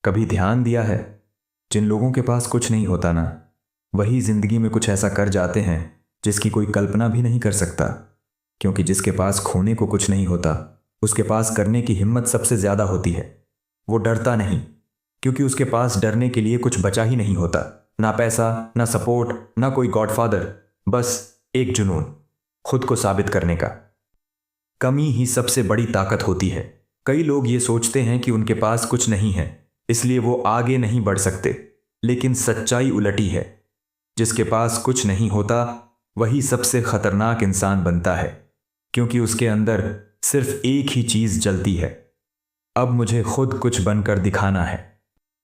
कभी ध्यान दिया है, जिन लोगों के पास कुछ नहीं होता ना, वही जिंदगी में कुछ ऐसा कर जाते हैं जिसकी कोई कल्पना भी नहीं कर सकता। क्योंकि जिसके पास खोने को कुछ नहीं होता, उसके पास करने की हिम्मत सबसे ज्यादा होती है। वो डरता नहीं, क्योंकि उसके पास डरने के लिए कुछ बचा ही नहीं होता। ना पैसा, ना सपोर्ट, ना कोई गॉडफादर, बस एक जुनून, खुद को साबित करने का। कमी ही सबसे बड़ी ताकत होती है। कई लोग ये सोचते हैं कि उनके पास कुछ नहीं है, इसलिए वो आगे नहीं बढ़ सकते। लेकिन सच्चाई उलटी है। जिसके पास कुछ नहीं होता, वही सबसे खतरनाक इंसान बनता है, क्योंकि उसके अंदर सिर्फ एक ही चीज जलती है। अब मुझे खुद कुछ बनकर दिखाना है।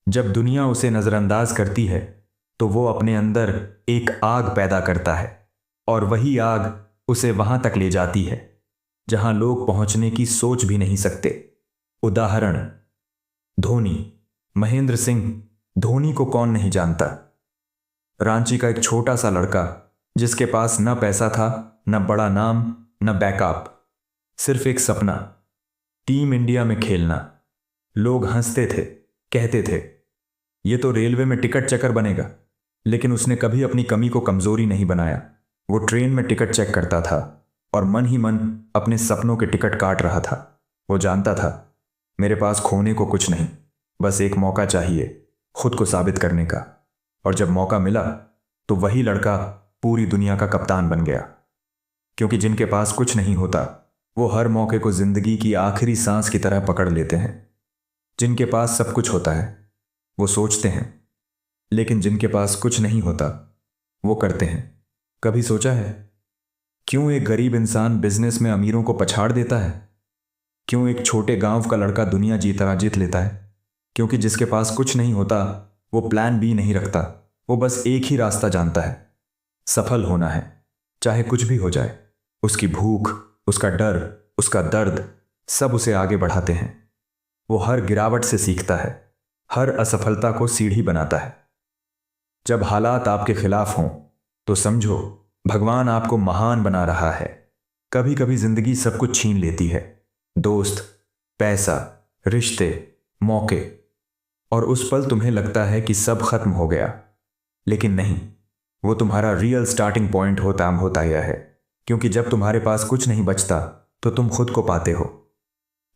जब दुनिया उसे नजरअंदाज करती है, तो वो अपने अंदर एक आग पैदा करता है, और वही आग उसे वहां तक ले जाती है जहां लोग पहुंचने की सोच भी नहीं सकते। उदाहरण, धोनी। महेंद्र सिंह धोनी को कौन नहीं जानता। रांची का एक छोटा सा लड़का, जिसके पास न पैसा था, न बड़ा नाम, न बैकअप, सिर्फ एक सपना, टीम इंडिया में खेलना। लोग हंसते थे, कहते थे ये तो रेलवे में टिकट चेकर बनेगा। लेकिन उसने कभी अपनी कमी को कमजोरी नहीं बनाया। वो ट्रेन में टिकट चेक करता था और मन ही मन अपने सपनों के टिकट काट रहा था। वो जानता था, मेरे पास खोने को कुछ नहीं, बस एक मौका चाहिए खुद को साबित करने का। और जब मौका मिला, तो वही लड़का पूरी दुनिया का कप्तान बन गया। क्योंकि जिनके पास कुछ नहीं होता, वो हर मौके को जिंदगी की आखिरी सांस की तरह पकड़ लेते हैं। जिनके पास सब कुछ होता है, वो सोचते हैं, लेकिन जिनके पास कुछ नहीं होता, वो करते हैं। कभी सोचा है क्यों एक गरीब इंसान बिजनेस में अमीरों को पछाड़ देता है? क्यों एक छोटे गांव का लड़का दुनिया जीत लेता है? क्योंकि जिसके पास कुछ नहीं होता, वो प्लान बी नहीं रखता। वो बस एक ही रास्ता जानता है, सफल होना है, चाहे कुछ भी हो जाए। उसकी भूख, उसका डर, उसका दर्द, सब उसे आगे बढ़ाते हैं। वो हर गिरावट से सीखता है, हर असफलता को सीढ़ी बनाता है। जब हालात आपके खिलाफ हों, तो समझो भगवान आपको महान बना रहा है। कभी कभी जिंदगी सब कुछ छीन लेती है, दोस्त, पैसा, रिश्ते, मौके, और उस पल तुम्हें लगता है कि सब खत्म हो गया। लेकिन नहीं, वो तुम्हारा रियल स्टार्टिंग पॉइंट होता यह है। क्योंकि जब तुम्हारे पास कुछ नहीं बचता, तो तुम खुद को पाते हो।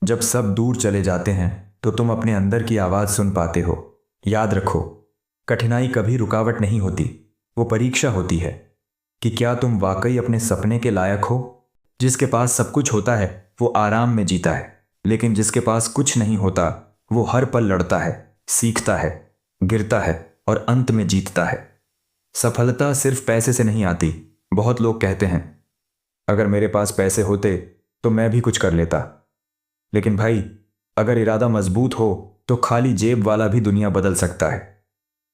जब सब दूर चले जाते हैं, तो तुम अपने अंदर की आवाज सुन पाते हो। याद रखो, कठिनाई कभी रुकावट नहीं होती, वो परीक्षा होती है कि क्या तुम वाकई अपने सपने के लायक हो। जिसके पास सब कुछ होता है, वो आराम में जीता है। लेकिन जिसके पास कुछ नहीं होता, वो हर पल लड़ता है, सीखता है, गिरता है, और अंत में जीतता है। सफलता सिर्फ पैसे से नहीं आती। बहुत लोग कहते हैं, अगर मेरे पास पैसे होते तो मैं भी कुछ कर लेता। लेकिन भाई, अगर इरादा मजबूत हो, तो खाली जेब वाला भी दुनिया बदल सकता है।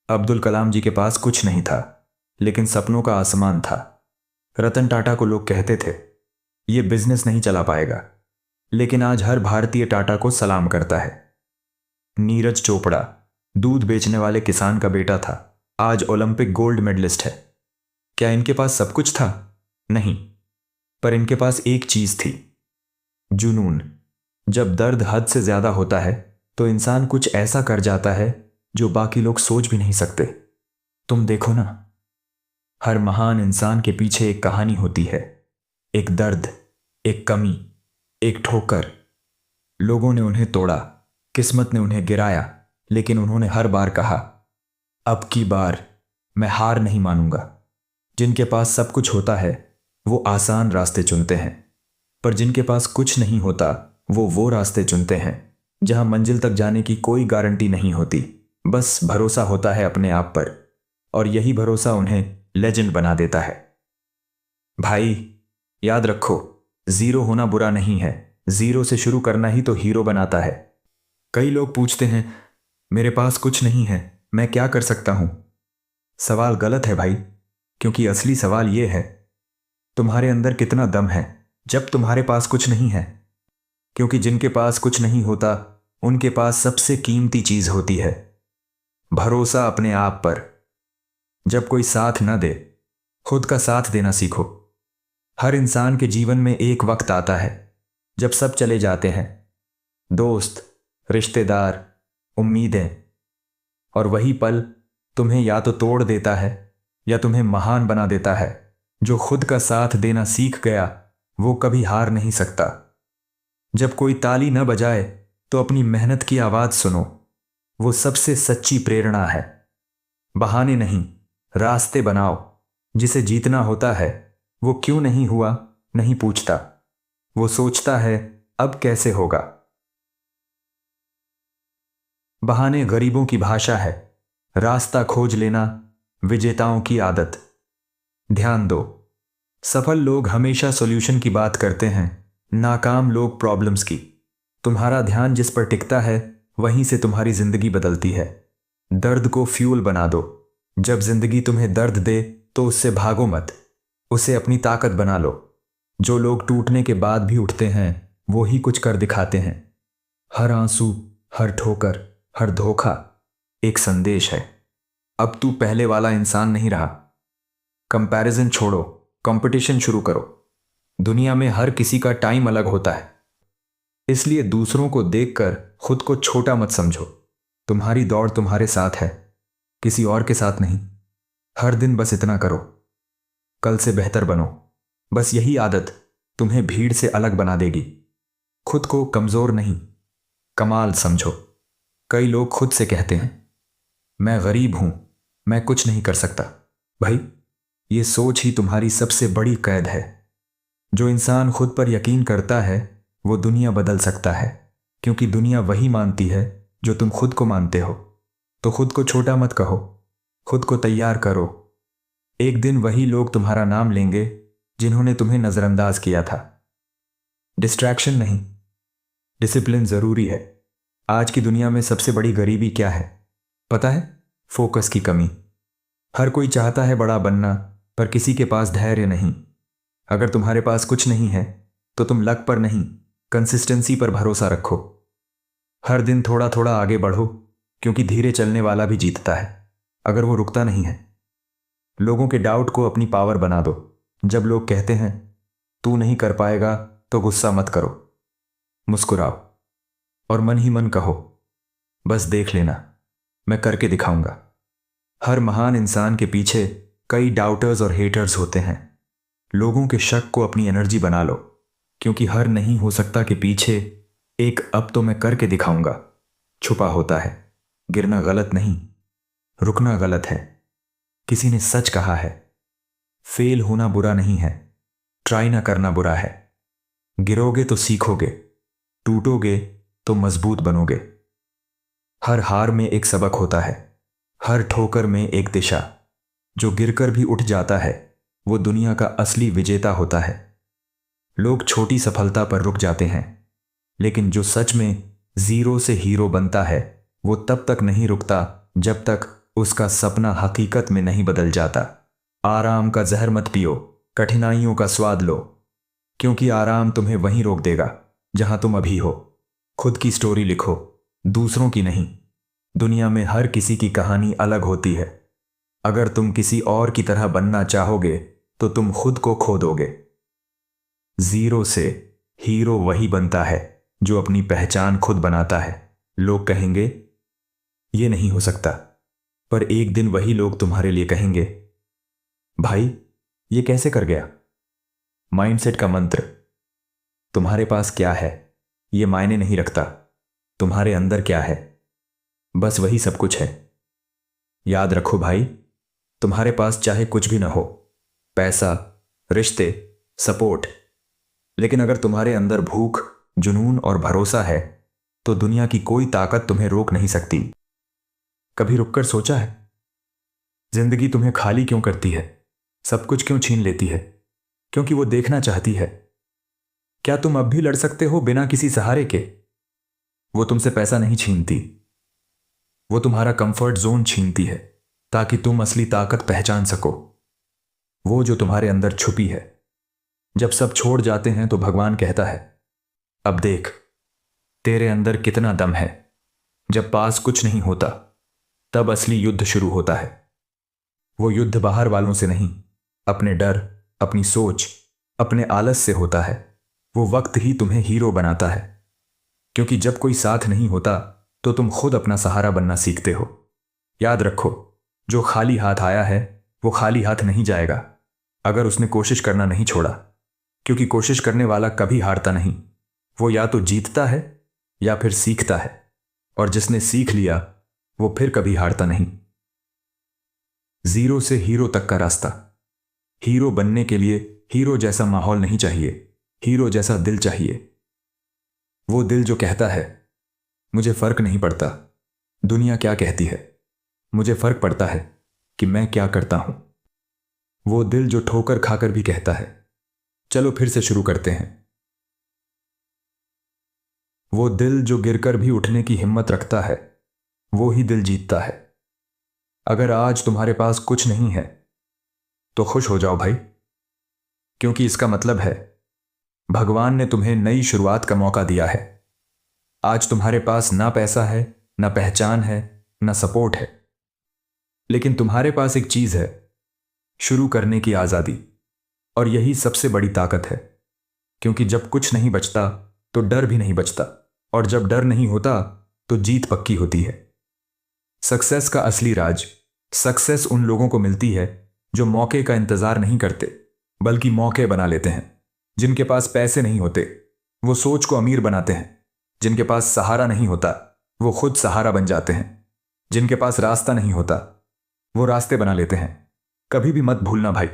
अब्दुल कलाम जी के पास कुछ नहीं था, लेकिन सपनों का आसमान था। रतन टाटा को लोग कहते थे, ये बिजनेस नहीं चला पाएगा, लेकिन आज हर भारतीय टाटा को सलाम करता है। नीरज चोपड़ा दूध बेचने वाले किसान का बेटा था, आज ओलंपिक गोल्ड मेडलिस्ट है। क्या इनके पास सब कुछ था? नहीं, पर इनके पास एक चीज थी, जुनून। जब दर्द हद से ज्यादा होता है, तो इंसान कुछ ऐसा कर जाता है जो बाकी लोग सोच भी नहीं सकते। तुम देखो ना, हर महान इंसान के पीछे एक कहानी होती है, एक दर्द, एक कमी, एक ठोकर। लोगों ने उन्हें तोड़ा, किस्मत ने उन्हें गिराया, लेकिन उन्होंने हर बार कहा, अब की बार मैं हार नहीं मानूंगा। जिनके पास सब कुछ होता है, वो आसान रास्ते चुनते हैं, पर जिनके पास कुछ नहीं होता, वो रास्ते चुनते हैं जहां मंजिल तक जाने की कोई गारंटी नहीं होती। बस भरोसा होता है अपने आप पर, और यही भरोसा उन्हें लेजेंड बना देता है। भाई, याद रखो, जीरो होना बुरा नहीं है, जीरो से शुरू करना ही तो हीरो बनाता है। कई लोग पूछते हैं, मेरे पास कुछ नहीं है, मैं क्या कर सकता हूं? सवाल गलत है भाई, क्योंकि असली सवाल यह है, तुम्हारे अंदर कितना दम है जब तुम्हारे पास कुछ नहीं है। क्योंकि जिनके पास कुछ नहीं होता, उनके पास सबसे कीमती चीज होती है, भरोसा अपने आप पर। जब कोई साथ न दे, खुद का साथ देना सीखो। हर इंसान के जीवन में एक वक्त आता है जब सब चले जाते हैं, दोस्त, रिश्तेदार, उम्मीदें, और वही पल तुम्हें या तो तोड़ देता है या तुम्हें महान बना देता है। जो खुद का साथ देना सीख गया वो कभी हार नहीं सकता। जब कोई ताली न बजाए तो अपनी मेहनत की आवाज सुनो, वो सबसे सच्ची प्रेरणा है। बहाने नहीं, रास्ते बनाओ। जिसे जीतना होता है वो क्यों नहीं हुआ नहीं पूछता, वो सोचता है अब कैसे होगा। बहाने गरीबों की भाषा है, रास्ता खोज लेना विजेताओं की आदत। ध्यान दो, सफल लोग हमेशा सॉल्यूशन की बात करते हैं, नाकाम लोग प्रॉब्लम्स की। तुम्हारा ध्यान जिस पर टिकता है वहीं से तुम्हारी जिंदगी बदलती है। दर्द को फ्यूल बना दो। जब जिंदगी तुम्हें दर्द दे तो उससे भागो मत, उसे अपनी ताकत बना लो। जो लोग टूटने के बाद भी उठते हैं वो ही कुछ कर दिखाते हैं। हर आंसू, हर ठोकर, हर धोखा एक संदेश है। अब तू पहले वाला इंसान नहीं रहा। कंपैरिजन छोड़ो, कंपटीशन शुरू करो। दुनिया में हर किसी का टाइम अलग होता है, इसलिए दूसरों को देखकर खुद को छोटा मत समझो। तुम्हारी दौड़ तुम्हारे साथ है, किसी और के साथ नहीं। हर दिन बस इतना करो, कल से बेहतर बनो। बस यही आदत तुम्हें भीड़ से अलग बना देगी। खुद को कमजोर नहीं, कमाल समझो। कई लोग खुद से कहते हैं मैं गरीब हूं, मैं कुछ नहीं कर सकता। भाई, ये सोच ही तुम्हारी सबसे बड़ी कैद है। जो इंसान खुद पर यकीन करता है वो दुनिया बदल सकता है, क्योंकि दुनिया वही मानती है जो तुम खुद को मानते हो। तो खुद को छोटा मत कहो, खुद को तैयार करो। एक दिन वही लोग तुम्हारा नाम लेंगे जिन्होंने तुम्हें नजरअंदाज किया था। डिस्ट्रैक्शन नहीं, डिसिप्लिन जरूरी है। आज की दुनिया में सबसे बड़ी गरीबी क्या है पता है? फोकस की कमी। हर कोई चाहता है बड़ा बनना, पर किसी के पास धैर्य नहीं। अगर तुम्हारे पास कुछ नहीं है तो तुम लक पर नहीं, कंसिस्टेंसी पर भरोसा रखो। हर दिन थोड़ा थोड़ा आगे बढ़ो, क्योंकि धीरे चलने वाला भी जीतता है अगर वो रुकता नहीं है। लोगों के डाउट को अपनी पावर बना दो। जब लोग कहते हैं तू नहीं कर पाएगा तो गुस्सा मत करो, मुस्कुराओ और मन ही मन कहो बस देख लेना, मैं करके दिखाऊंगा। हर महान इंसान के पीछे कई डाउटर्स और हेटर्स होते हैं। लोगों के शक को अपनी एनर्जी बना लो, क्योंकि हर नहीं हो सकता के पीछे एक अब तो मैं करके दिखाऊंगा छुपा होता है। गिरना गलत नहीं, रुकना गलत है। किसी ने सच कहा है, फेल होना बुरा नहीं है, ट्राई ना करना बुरा है। गिरोगे तो सीखोगे, टूटोगे तो मजबूत बनोगे। हर हार में एक सबक होता है, हर ठोकर में एक दिशा। जो गिरकर भी उठ जाता है वो दुनिया का असली विजेता होता है। लोग छोटी सफलता पर रुक जाते हैं, लेकिन जो सच में जीरो से हीरो बनता है वो तब तक नहीं रुकता जब तक उसका सपना हकीकत में नहीं बदल जाता। आराम का जहर मत पियो, कठिनाइयों का स्वाद लो, क्योंकि आराम तुम्हें वहीं रोक देगा जहां तुम अभी हो। खुद की स्टोरी लिखो, दूसरों की नहीं। दुनिया में हर किसी की कहानी अलग होती है। अगर तुम किसी और की तरह बनना चाहोगे तो तुम खुद को खो दोगे। जीरो से हीरो वही बनता है जो अपनी पहचान खुद बनाता है। लोग कहेंगे ये नहीं हो सकता, पर एक दिन वही लोग तुम्हारे लिए कहेंगे भाई ये कैसे कर गया। माइंडसेट का मंत्र। तुम्हारे पास क्या है ये मायने नहीं रखता, तुम्हारे अंदर क्या है बस वही सब कुछ है। याद रखो भाई, तुम्हारे पास चाहे कुछ भी ना हो, पैसा, रिश्ते, सपोर्ट, लेकिन अगर तुम्हारे अंदर भूख, जुनून और भरोसा है तो दुनिया की कोई ताकत तुम्हें रोक नहीं सकती। कभी रुककर सोचा है जिंदगी तुम्हें खाली क्यों करती है, सब कुछ क्यों छीन लेती है? क्योंकि वो देखना चाहती है क्या तुम अब भी लड़ सकते हो बिना किसी सहारे के। वो तुमसे पैसा नहीं छीनती, वो तुम्हारा कंफर्ट जोन छीनती है ताकि तुम असली ताकत पहचान सको, वो जो तुम्हारे अंदर छुपी है। जब सब छोड़ जाते हैं तो भगवान कहता है अब देख तेरे अंदर कितना दम है। जब पास कुछ नहीं होता तब असली युद्ध शुरू होता है। वो युद्ध बाहर वालों से नहीं, अपने डर, अपनी सोच, अपने आलस से होता है। वो वक्त ही तुम्हें हीरो बनाता है, क्योंकि जब कोई साथ नहीं होता तो तुम खुद अपना सहारा बनना सीखते हो। याद रखो, जो खाली हाथ आया है वो खाली हाथ नहीं जाएगा अगर उसने कोशिश करना नहीं छोड़ा, क्योंकि कोशिश करने वाला कभी हारता नहीं। वो या तो जीतता है या फिर सीखता है, और जिसने सीख लिया वो फिर कभी हारता नहीं। जीरो से हीरो तक का रास्ता। हीरो बनने के लिए हीरो जैसा माहौल नहीं चाहिए, हीरो जैसा दिल चाहिए। वो दिल जो कहता है मुझे फर्क नहीं पड़ता दुनिया क्या कहती है, मुझे फर्क पड़ता है कि मैं क्या करता हूं। वो दिल जो ठोकर खाकर भी कहता है चलो फिर से शुरू करते हैं। वो दिल जो गिरकर भी उठने की हिम्मत रखता है, वो ही दिल जीतता है। अगर आज तुम्हारे पास कुछ नहीं है तो खुश हो जाओ भाई, क्योंकि इसका मतलब है भगवान ने तुम्हें नई शुरुआत का मौका दिया है। आज तुम्हारे पास ना पैसा है, ना पहचान है, ना सपोर्ट है, लेकिन तुम्हारे पास एक चीज है, शुरू करने की आजादी। और यही सबसे बड़ी ताकत है, क्योंकि जब कुछ नहीं बचता तो डर भी नहीं बचता, और जब डर नहीं होता तो जीत पक्की होती है। सक्सेस का असली राज। सक्सेस उन लोगों को मिलती है जो मौके का इंतजार नहीं करते बल्कि मौके बना लेते हैं। जिनके पास पैसे नहीं होते वो सोच को अमीर बनाते हैं, जिनके पास सहारा नहीं होता वो खुद सहारा बन जाते हैं, जिनके पास रास्ता नहीं होता वो रास्ते बना लेते हैं। कभी भी मत भूलना भाई,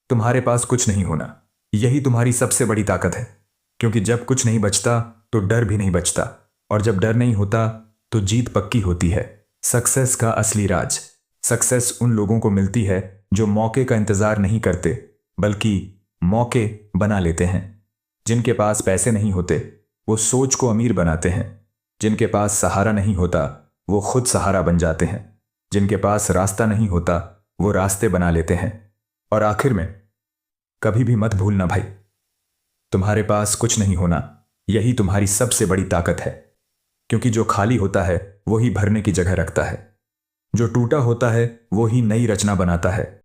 तुम्हारे पास कुछ नहीं होना, यही तुम्हारी सबसे बड़ी ताकत है। क्योंकि जब कुछ नहीं बचता तो डर भी नहीं बचता, और जब डर नहीं होता तो जीत पक्की होती है। सक्सेस का असली राज। सक्सेस उन लोगों को मिलती है जो मौके का इंतजार नहीं करते बल्कि मौके बना लेते हैं। जिनके पास पैसे नहीं होते वो सोच को अमीर बनाते हैं, जिनके पास सहारा नहीं होता वो खुद सहारा बन जाते हैं, जिनके पास रास्ता नहीं होता वो रास्ते बना लेते हैं। और आखिर में कभी भी मत भूलना भाई, तुम्हारे पास कुछ नहीं होना यही तुम्हारी सबसे बड़ी ताकत है। क्योंकि जो खाली होता है वो ही भरने की जगह रखता है, जो टूटा होता है वो ही नई रचना बनाता है,